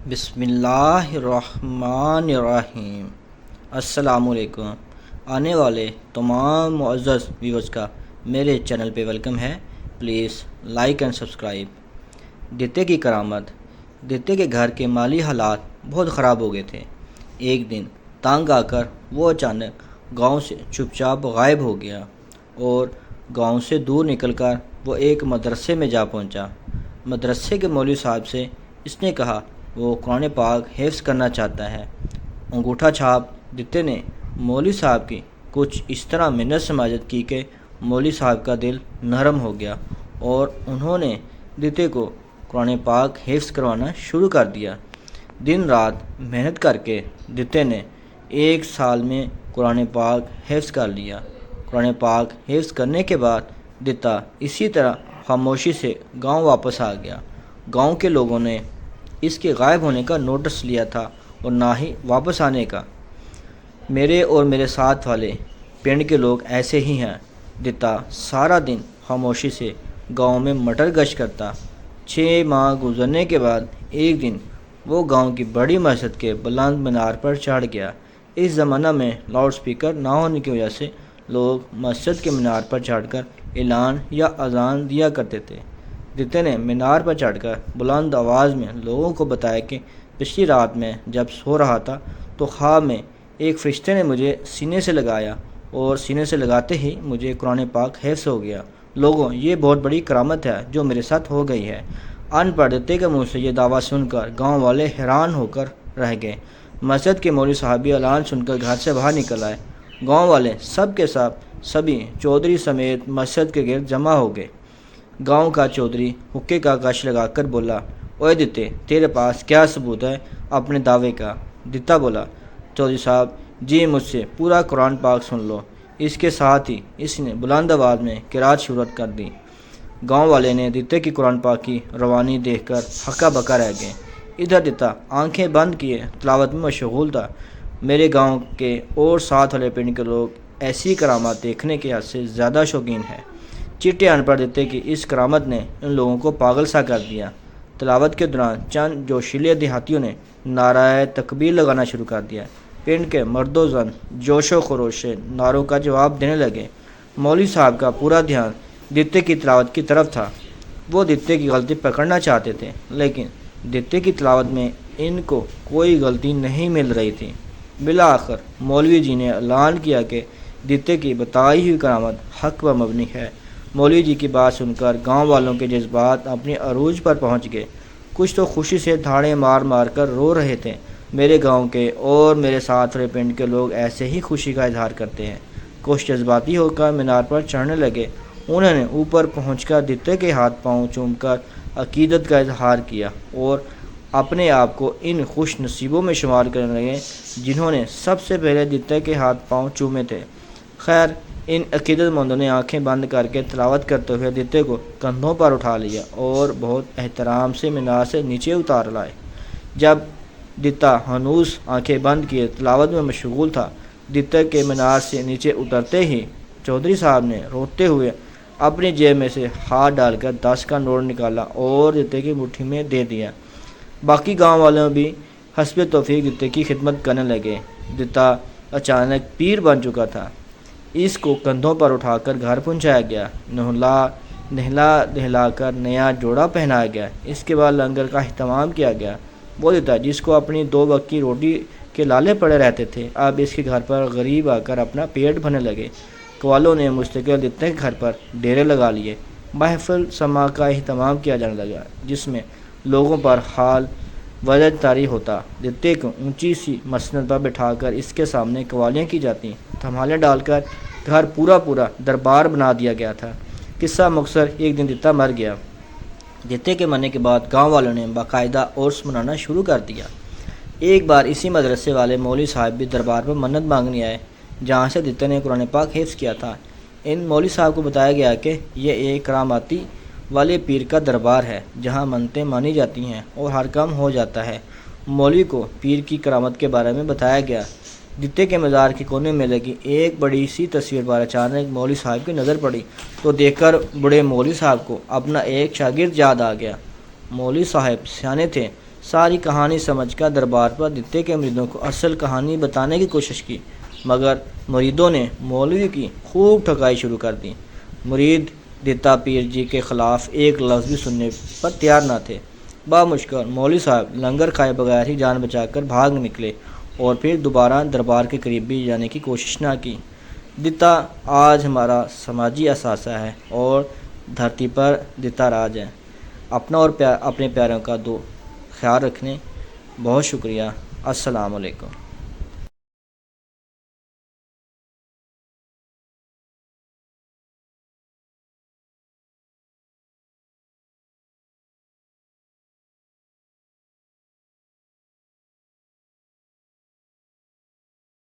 بسم اللہ الرحمن الرحیم۔ السلام علیکم۔ آنے والے تمام معزز ویورز کا میرے چینل پہ ویلکم ہے۔ Please like and subscribe. دتے کی کرامت۔ دتے کے گھر کے مالی حالات بہت خراب ہو گئے تھے۔ ایک دن تنگ آ کر وہ اچانک گاؤں سے چپ چاپ غائب ہو گیا اور گاؤں سے دور نکل کر وہ ایک مدرسے میں جا پہنچا۔ مدرسے کے مولوی صاحب سے اس نے کہا وہ قرآن پاک حفظ کرنا چاہتا ہے۔ انگوٹھا چھاپ دتے نے مولوی صاحب کی کچھ اس طرح منت سماجت کی کہ مولوی صاحب کا دل نرم ہو گیا اور انہوں نے دتے کو قرآن پاک حفظ کروانا شروع کر دیا۔ دن رات محنت کر کے دتے نے 1 سال میں قرآن پاک حفظ کر لیا۔ قرآن پاک حفظ کرنے کے بعد دتا اسی طرح خاموشی سے گاؤں واپس آ گیا۔ گاؤں کے لوگوں نے اس کے غائب ہونے کا نوٹس لیا تھا اور نہ ہی واپس آنے کا۔ میرے اور میرے ساتھ والے پنڈ کے لوگ ایسے ہی ہیں۔ دتا سارا دن خاموشی سے گاؤں میں مٹر گشت کرتا۔ 6 ماہ گزرنے کے بعد ایک دن وہ گاؤں کی بڑی مسجد کے بلند مینار پر چڑھ گیا۔ اس زمانہ میں لاؤڈ سپیکر نہ ہونے کی وجہ سے لوگ مسجد کے مینار پر چڑھ کر اعلان یا اذان دیا کرتے تھے۔ دتے نے مینار پر چڑھ کر بلند آواز میں لوگوں کو بتایا کہ پچھلی رات میں جب سو رہا تھا تو خواب میں ایک فرشتے نے مجھے سینے سے لگایا اور سینے سے لگاتے ہی مجھے قرآن پاک حفظ ہو گیا۔ لوگوں، یہ بہت بڑی کرامت ہے جو میرے ساتھ ہو گئی ہے۔ ان پڑھ دتے کے منہ سے یہ دعویٰ سن کر گاؤں والے حیران ہو کر رہ گئے۔ مسجد کے مولوی صاحب بھی اعلان سن کر گھر سے باہر نکل آئے۔ گاؤں والے سب کے سبھی چودھری سمیت مسجد کے گرد جمع ہو گئے۔ گاؤں کا چودھری حقے کا کش لگا کر بولا، اوے دتے، تیرے پاس کیا ثبوت ہے اپنے دعوے کا؟ دتا بولا، چودھری صاحب جی مجھ سے پورا قرآن پاک سن لو۔ اس کے ساتھ ہی اس نے بلند آواز میں قرات شروع کر دی۔ گاؤں والے نے دتے کی قرآن پاک کی روانی دیکھ کر ہکا بکا رہ گئے۔ ادھر دتا آنکھیں بند کیے تلاوت میں مشغول تھا۔ میرے گاؤں کے اور ساتھ والے پنڈ کے لوگ ایسی کرامات دیکھنے کے حد سے زیادہ شوقین ہیں۔ چٹے ان پڑھ دتے کی اس کرامت نے ان لوگوں کو پاگل سا کر دیا۔ تلاوت کے دوران چند جوشیلے دیہاتیوں نے نعرہ تکبیر لگانا شروع کر دیا۔ پنڈ کے مرد و زن جوش و خروش سے نعروں کا جواب دینے لگے۔ مولوی صاحب کا پورا دھیان دتے کی تلاوت کی طرف تھا۔ وہ دتے کی غلطی پکڑنا چاہتے تھے لیکن دتے کی تلاوت میں ان کو کوئی غلطی نہیں مل رہی تھی۔ بالآخر مولوی جی نے اعلان کیا کہ دتے کی بتائی ہوئی کرامت حق پر مبنی ہے۔ مولوی جی کی بات سن کر گاؤں والوں کے جذبات اپنے عروج پر پہنچ گئے۔ کچھ تو خوشی سے دھاڑیں مار مار کر رو رہے تھے۔ میرے گاؤں کے اور میرے ساتھ والے پنڈ کے لوگ ایسے ہی خوشی کا اظہار کرتے ہیں۔ کچھ جذباتی ہو کر مینار پر چڑھنے لگے۔ انہوں نے اوپر پہنچ کر دتے کے ہاتھ پاؤں چوم کر عقیدت کا اظہار کیا اور اپنے آپ کو ان خوش نصیبوں میں شمار کرنے لگے جنہوں نے سب سے پہلے دتے کے ہاتھ پاؤں چومے تھے۔ خیر، ان عقیدت مندوں نے آنکھیں بند کر کے تلاوت کرتے ہوئے دتے کو کندھوں پر اٹھا لیا اور بہت احترام سے مینار سے نیچے اتار لائے۔ جب دتا ہنوز آنکھیں بند کیے تلاوت میں مشغول تھا، دتے کے مینار سے نیچے اترتے ہی چودھری صاحب نے روتے ہوئے اپنی جیب میں سے ہاتھ ڈال کر 10 کا نوٹ نکالا اور دتے کی مٹھی میں دے دیا۔ باقی گاؤں والوں بھی حسب توفیق دتے کی خدمت کرنے لگے۔ دتا اچانک پیر بن چکا تھا۔ اس کو کندھوں پر اٹھا کر گھر پہنچایا گیا، نہلا دہلا کر نیا جوڑا پہنایا گیا۔ اس کے بعد لنگر کا اہتمام کیا گیا۔ وہ دتا جس کو اپنی 2 وقت کی روٹی کے لالے پڑے رہتے تھے اب اس کے گھر پر غریب آ کر اپنا پیٹ بھرنے لگے۔ قوالوں نے مستقل دتے کے گھر پر ڈیرے لگا لیے۔ محفل سماع کا اہتمام کیا جانے لگا جس میں لوگوں پر حال وجد طاری ہوتا۔ دتے کو اونچی سی مسند پر بٹھا کر اس کے سامنے قوالیاں کی جاتی، دھمالے ڈال کر گھر پورا دربار بنا دیا گیا تھا۔ قصہ مختصر، ایک دن دتا مر گیا۔ دتے کے مرنے کے بعد گاؤں والوں نے باقاعدہ عرس منانا شروع کر دیا۔ ایک بار اسی مدرسے والے مولوی صاحب بھی دربار پر منت مانگنے آئے جہاں سے دتے نے قرآن پاک حفظ کیا تھا۔ ان مولوی صاحب کو بتایا گیا کہ یہ ایک کراماتی والے پیر کا دربار ہے جہاں منتیں مانی جاتی ہیں اور ہر کام ہو جاتا ہے۔ مولوی کو پیر کی کرامت کے بارے میں بتایا گیا۔ دتے کے مزار کے کونے میں لگی ایک بڑی سی تصویر پر اچانک مولوی صاحب کی نظر پڑی تو دیکھ کر بڑے مولوی صاحب کو اپنا ایک شاگرد یاد آ گیا۔ مولوی صاحب سیانے تھے، ساری کہانی سمجھ کر دربار پر دتے کے مریدوں کو اصل کہانی بتانے کی کوشش کی، مگر مریدوں نے مولوی کی خوب ٹھگائی شروع کر دی۔ مرید دتا پیر جی کے خلاف ایک لفظ بھی سننے پر تیار نہ تھے۔ بامشکل مولوی صاحب لنگر کھائے بغیر ہی جان بچا کر بھاگ نکلے اور پھر دوبارہ دربار کے قریب بھی جانے کی کوشش نہ کی۔ دتا آج ہمارا سماجی اثاثہ ہے اور دھرتی پر دتا راج ہے۔ اپنا اور اپنے پیاروں کا خیال رکھنے، بہت شکریہ۔ السلام علیکم۔